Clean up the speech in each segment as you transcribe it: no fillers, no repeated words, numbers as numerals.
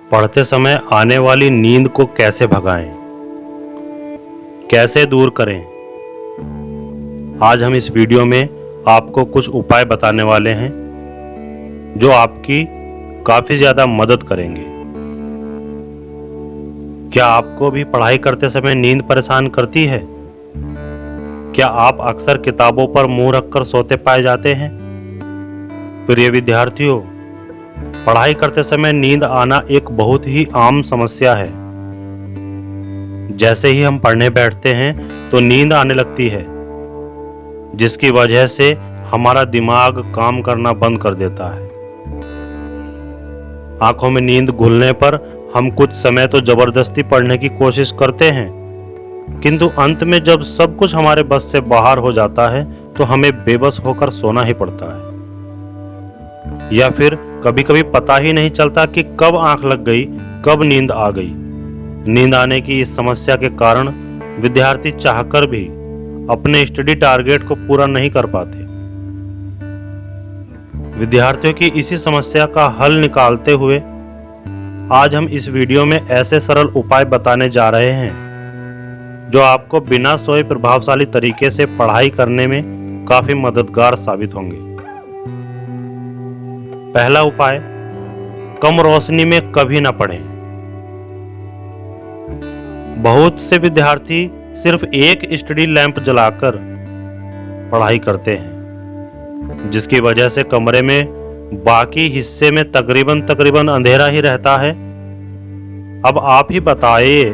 पढ़ते समय आने वाली नींद को कैसे भगाएं, कैसे दूर करें। आज हम इस वीडियो में आपको कुछ उपाय बताने वाले हैं जो आपकी काफ़ी ज़्यादा मदद करेंगे। क्या आपको भी पढ़ाई करते समय नींद परेशान करती है? क्या आप अक्सर किताबों पर मुंह रखकर सोते पाए जाते हैं? प्रिय विद्यार्थियों, पढ़ाई करते समय नींद आना एक बहुत ही आम समस्या है। जैसे ही हम पढ़ने बैठते हैं तो नींद आने लगती है, जिसकी वजह से हमारा दिमाग काम करना बंद कर देता है। आंखों में नींद घुलने पर हम कुछ समय तो जबरदस्ती पढ़ने की कोशिश करते हैं, किंतु अंत में जब सब कुछ हमारे बस से बाहर हो जाता है तो हमें बेबस होकर सोना ही पड़ता है। या फिर कभी कभी पता ही नहीं चलता कि कब आंख लग गई, कब नींद आ गई। नींद आने की इस समस्या के कारण विद्यार्थी चाहकर भी अपने स्टडी टारगेट को पूरा नहीं कर पाते। विद्यार्थियों की इसी समस्या का हल निकालते हुए आज हम इस वीडियो में ऐसे सरल उपाय बताने जा रहे हैं जो आपको बिना सोए प्रभावशाली तरीके से पढ़ाई करने में काफी मददगार साबित होंगे। पहला उपाय, कम रोशनी में कभी न पढ़ें। बहुत से विद्यार्थी सिर्फ एक स्टडी लैंप जलाकर पढ़ाई करते हैं, जिसकी वजह से कमरे में बाकी हिस्से में तकरीबन अंधेरा ही रहता है। अब आप ही बताइए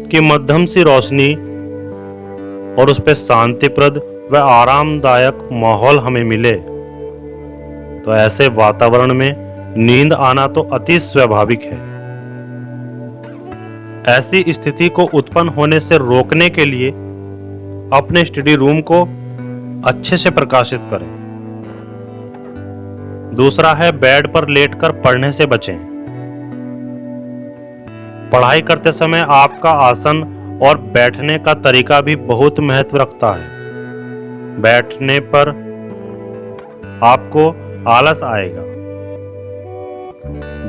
कि मध्यम सी रोशनी और उस पर शांतिप्रद व आरामदायक माहौल हमें मिले तो ऐसे वातावरण में नींद आना तो अति स्वाभाविक है। ऐसी स्थिति को उत्पन्न होने से रोकने के लिए अपने स्टडी रूम को अच्छे से प्रकाशित करें। दूसरा है, बेड पर लेटकर पढ़ने से बचें। पढ़ाई करते समय आपका आसन और बैठने का तरीका भी बहुत महत्व रखता है। बैठने पर आपको आलस आएगा।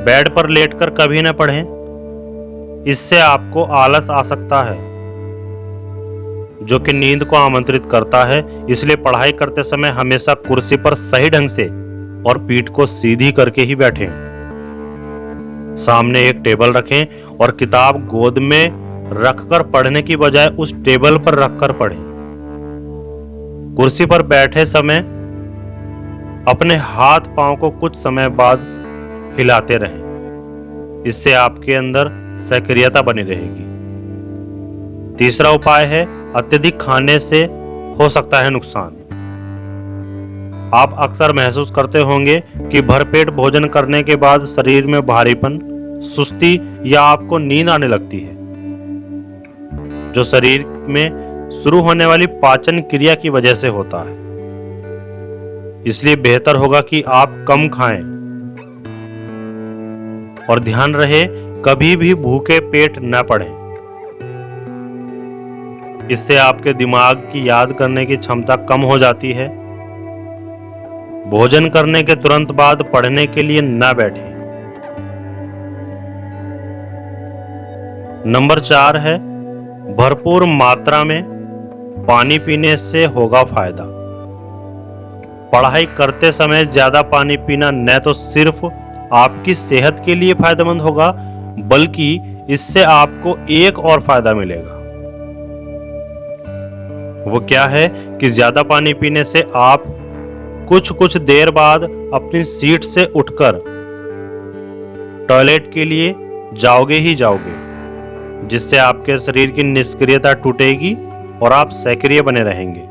बेड पर लेटकर कभी न पढ़ें, इससे आपको आलस आ सकता है जो कि नींद को आमंत्रित करता है। इसलिए पढ़ाई करते समय हमेशा कुर्सी पर सही ढंग से और पीठ को सीधी करके ही बैठें। सामने एक टेबल रखें और किताब गोद में रखकर पढ़ने की बजाय उस टेबल पर रखकर पढ़ें। कुर्सी पर बैठे समय अपने हाथ पांव को कुछ समय बाद हिलाते रहें, इससे आपके अंदर सक्रियता बनी रहेगी। तीसरा उपाय है, अत्यधिक खाने से हो सकता है नुकसान। आप अक्सर महसूस करते होंगे कि भरपेट भोजन करने के बाद शरीर में भारीपन, सुस्ती या आपको नींद आने लगती है, जो शरीर में शुरू होने वाली पाचन क्रिया की वजह से होता है। इसलिए बेहतर होगा कि आप कम खाएं और ध्यान रहे कभी भी भूखे पेट न पढ़ें। इससे आपके दिमाग की याद करने की क्षमता कम हो जाती है। भोजन करने के तुरंत बाद पढ़ने के लिए न बैठें। नंबर 4 है, भरपूर मात्रा में पानी पीने से होगा फायदा। पढ़ाई करते समय ज्यादा पानी पीना न तो सिर्फ आपकी सेहत के लिए फायदेमंद होगा, बल्कि इससे आपको एक और फायदा मिलेगा। वो क्या है कि ज्यादा पानी पीने से आप कुछ देर बाद अपनी सीट से उठकर टॉयलेट के लिए जाओगे ही जाओगे, जिससे आपके शरीर की निष्क्रियता टूटेगी और आप सक्रिय बने रहेंगे।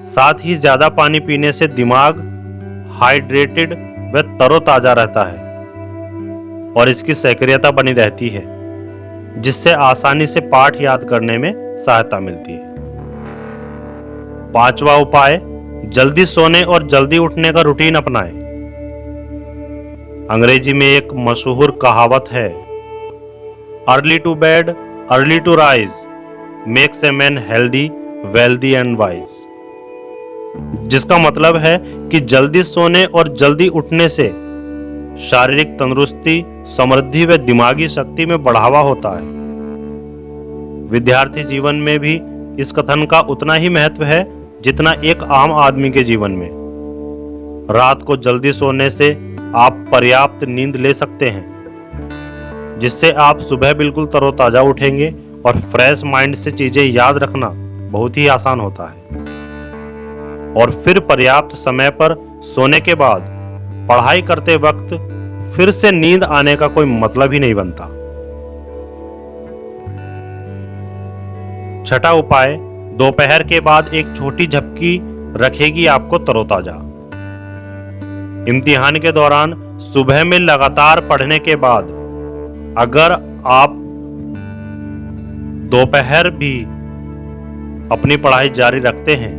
साथ ही ज्यादा पानी पीने से दिमाग हाइड्रेटेड व तरोताजा रहता है और इसकी सक्रियता बनी रहती है, जिससे आसानी से पाठ याद करने में सहायता मिलती है। पांचवा उपाय, जल्दी सोने और जल्दी उठने का रूटीन अपनाएं। अंग्रेजी में एक मशहूर कहावत है, early to bed early to rise makes a man healthy wealthy and wise, जिसका मतलब है कि जल्दी सोने और जल्दी उठने से शारीरिक तंदुरुस्ती, समृद्धि व दिमागी शक्ति में बढ़ावा होता है। विद्यार्थी जीवन में भी इस कथन का उतना ही महत्व है जितना एक आम आदमी के जीवन में। रात को जल्दी सोने से आप पर्याप्त नींद ले सकते हैं, जिससे आप सुबह बिल्कुल तरोताजा उठेंगे और फ्रेश माइंड से चीजें याद रखना बहुत ही आसान होता है। और फिर पर्याप्त समय पर सोने के बाद पढ़ाई करते वक्त फिर से नींद आने का कोई मतलब ही नहीं बनता। छठा उपाय, दोपहर के बाद एक छोटी झपकी रखेगी आपको तरोताजा। इम्तिहान के दौरान सुबह में लगातार पढ़ने के बाद अगर आप दोपहर भी अपनी पढ़ाई जारी रखते हैं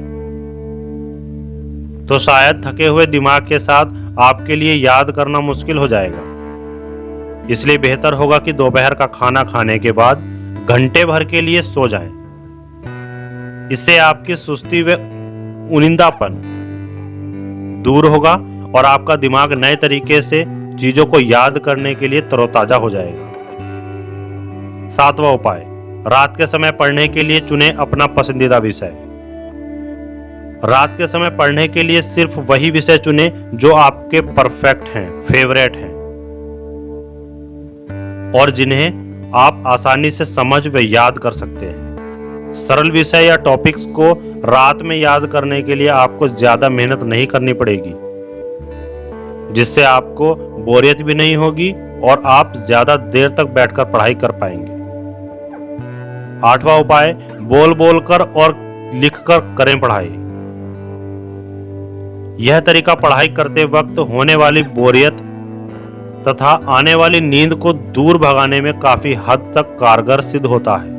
तो शायद थके हुए दिमाग के साथ आपके लिए याद करना मुश्किल हो जाएगा। इसलिए बेहतर होगा कि दोपहर का खाना खाने के बाद घंटे भर के लिए सो जाएं। इससे आपकी सुस्ती व उनिंदापन दूर होगा और आपका दिमाग नए तरीके से चीजों को याद करने के लिए तरोताजा हो जाएगा। सातवां उपाय, रात के समय पढ़ने के लिए चुनें अपना पसंदीदा विषय। रात के समय पढ़ने के लिए सिर्फ वही विषय चुनें जो आपके परफेक्ट हैं, फेवरेट हैं और जिन्हें आप आसानी से समझ व याद कर सकते हैं। सरल विषय या टॉपिक्स को रात में याद करने के लिए आपको ज्यादा मेहनत नहीं करनी पड़ेगी, जिससे आपको बोरियत भी नहीं होगी और आप ज्यादा देर तक बैठकर पढ़ाई कर पाएंगे। आठवां उपाय, बोल बोलकर और लिखकर करें पढ़ाई। यह तरीका पढ़ाई करते वक्त होने वाली बोरियत तथा आने वाली नींद को दूर भगाने में काफी हद तक कारगर सिद्ध होता है।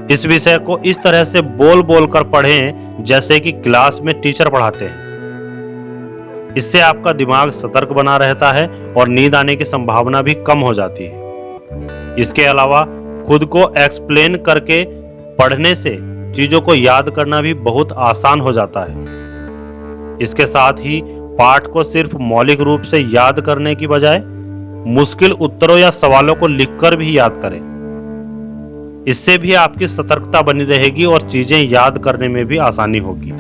इस विषय को इस तरह से बोल बोलकर पढ़ें जैसे कि क्लास में टीचर पढ़ाते हैं। इससे आपका दिमाग सतर्क बना रहता है और नींद आने की संभावना भी कम हो जाती है। इसके अलावा खुद को एक्सप्लेन करके पढ़ने से चीजों को याद करना भी बहुत आसान हो जाता है। इसके साथ ही पाठ को सिर्फ मौलिक रूप से याद करने की बजाय मुश्किल उत्तरों या सवालों को लिखकर भी याद करें। इससे भी आपकी सतर्कता बनी रहेगी और चीजें याद करने में भी आसानी होगी।